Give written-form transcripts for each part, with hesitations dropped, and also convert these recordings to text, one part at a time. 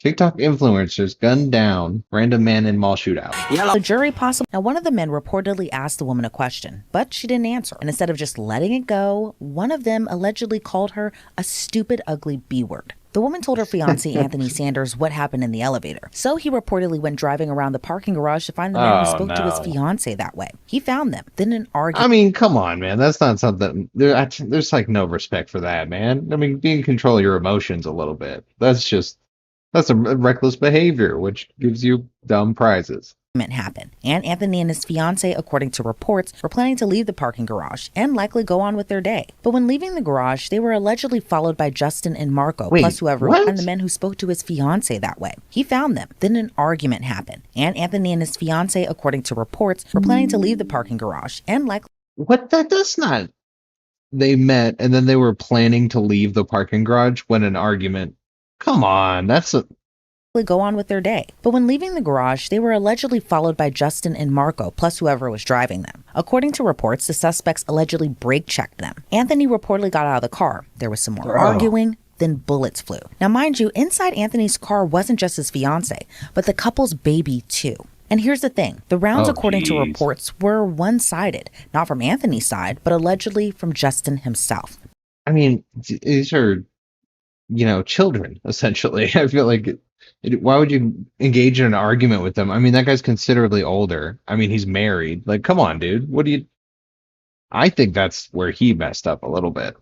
TikTok influencers gunned down random man in mall shootout. The jury possibly. Now, one of the men reportedly asked the woman a question, but she didn't answer. And instead of just letting it go, one of them allegedly called her a stupid, ugly B word. The woman told her fiancé, Anthony Sanders, what happened in the elevator. So he reportedly went driving around the parking garage to find the man who spoke to his fiancé that way. He found them, then an argument. I mean, come on, man. That's not something. There's like no respect for that, man. I mean, be in control of your emotions a little bit. That's a reckless behavior, which gives you dumb prizes. Happened, and Anthony and his fiancée, according to reports, were planning to leave the parking garage and likely go on with their day. But when leaving the garage, they were allegedly followed by Justin and Marco, plus whoever, and the men who spoke to his fiancée that way. He found them. Then an argument happened, and Anthony and his fiancée, according to reports, were planning to leave the parking garage and likely. What? That's not. They met and then they were planning to leave the parking garage when an argument. Come on, that's a. Go on with their day. But when leaving the garage, they were allegedly followed by Justin and Marco, plus whoever was driving them. According to reports, the suspects allegedly brake checked them. Anthony reportedly got out of the car. There was some more arguing, then bullets flew. Now, mind you, inside Anthony's car wasn't just his fiancée, but the couple's baby too. And here's the thing. The rounds, according to reports, were one-sided. Not from Anthony's side, but allegedly from Justin himself. I mean, these are, children, essentially. I feel like... Why would you engage in an argument with them? I mean, that guy's considerably older. I mean, he's married. Like, come on, dude. I think that's where he messed up a little bit.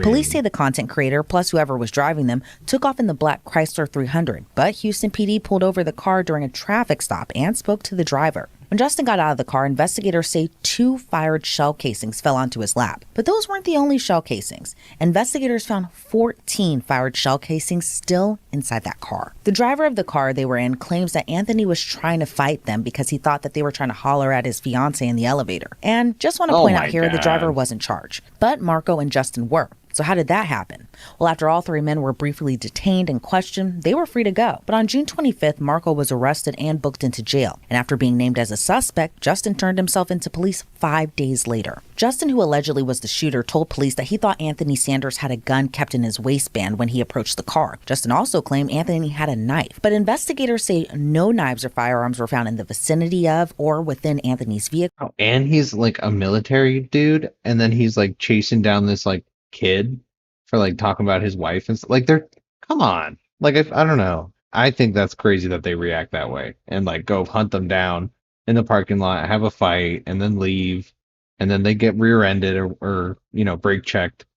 Police say the content creator, plus whoever was driving them, took off in the black Chrysler 300, but Houston PD pulled over the car during a traffic stop and spoke to the driver. When Justin got out of the car, investigators say 2 fired shell casings fell onto his lap. But those weren't the only shell casings. Investigators found 14 fired shell casings still inside that car. The driver of the car they were in claims that Anthony was trying to fight them because he thought that they were trying to holler at his fiancée in the elevator. And just want to point out here, the driver wasn't charged, but Marco and Justin were. So how did that happen? Well, after all 3 men were briefly detained and questioned, they were free to go. But on June 25th, Marco was arrested and booked into jail. And after being named as a suspect, Justin turned himself into police 5 days later. Justin, who allegedly was the shooter, told police that he thought Anthony Sanders had a gun kept in his waistband when he approached the car. Justin also claimed Anthony had a knife. But investigators say no knives or firearms were found in the vicinity of or within Anthony's vehicle. Oh, and he's like a military dude, and then he's like chasing down this like kid for like talking about his wife and like come on, like I don't know. I think that's crazy that they react that way and like go hunt them down in the parking lot, have a fight, and then leave, and then they get rear-ended or brake checked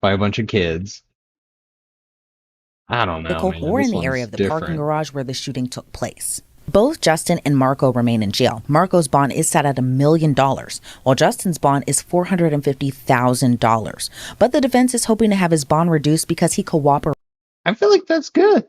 by a bunch of kids. I don't know. Or in the area of the parking garage where the shooting took place. Both Justin and Marco remain in jail. Marco's bond is set at $1 million, while Justin's bond is $450,000. But the defense is hoping to have his bond reduced because he cooperated. I feel like that's good.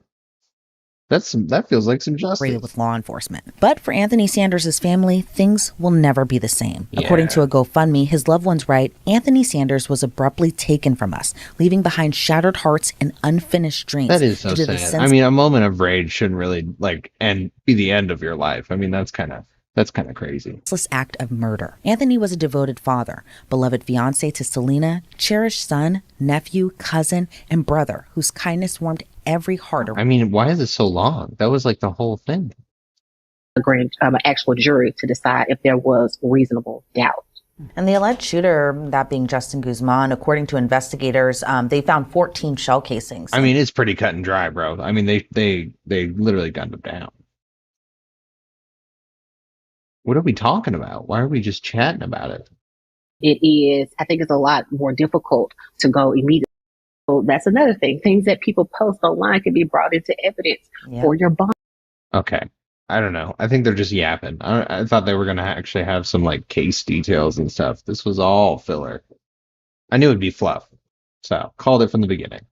That feels like some justice with law enforcement. But for Anthony Sanders' family, things will never be the same. Yeah. According to a GoFundMe, his loved ones write, Anthony Sanders was abruptly taken from us, leaving behind shattered hearts and unfinished dreams. That is so sad. I mean, a moment of rage shouldn't really be the end of your life. I mean, that's kind of crazy. Act of murder. Anthony was a devoted father, beloved fiance to Selena, cherished son, nephew, cousin, and brother, whose kindness warmed every heart. I mean, why is it so long? That was like the whole thing. An actual jury to decide if there was reasonable doubt. And the alleged shooter, that being Justin Guzman, according to investigators, they found 14 shell casings. I mean, it's pretty cut and dry, bro. I mean, they literally gunned him down. What are we talking about? Why are we just chatting about it? I think it's a lot more difficult to go immediately. So that's another thing. Things that people post online can be brought into evidence for your bond. Okay. I don't know. I think they're just yapping. I thought they were going to actually have some like case details and stuff. This was all filler. I knew it'd be fluff. So called it from the beginning.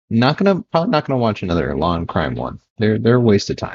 Probably not gonna watch another law and crime one. They're a waste of time.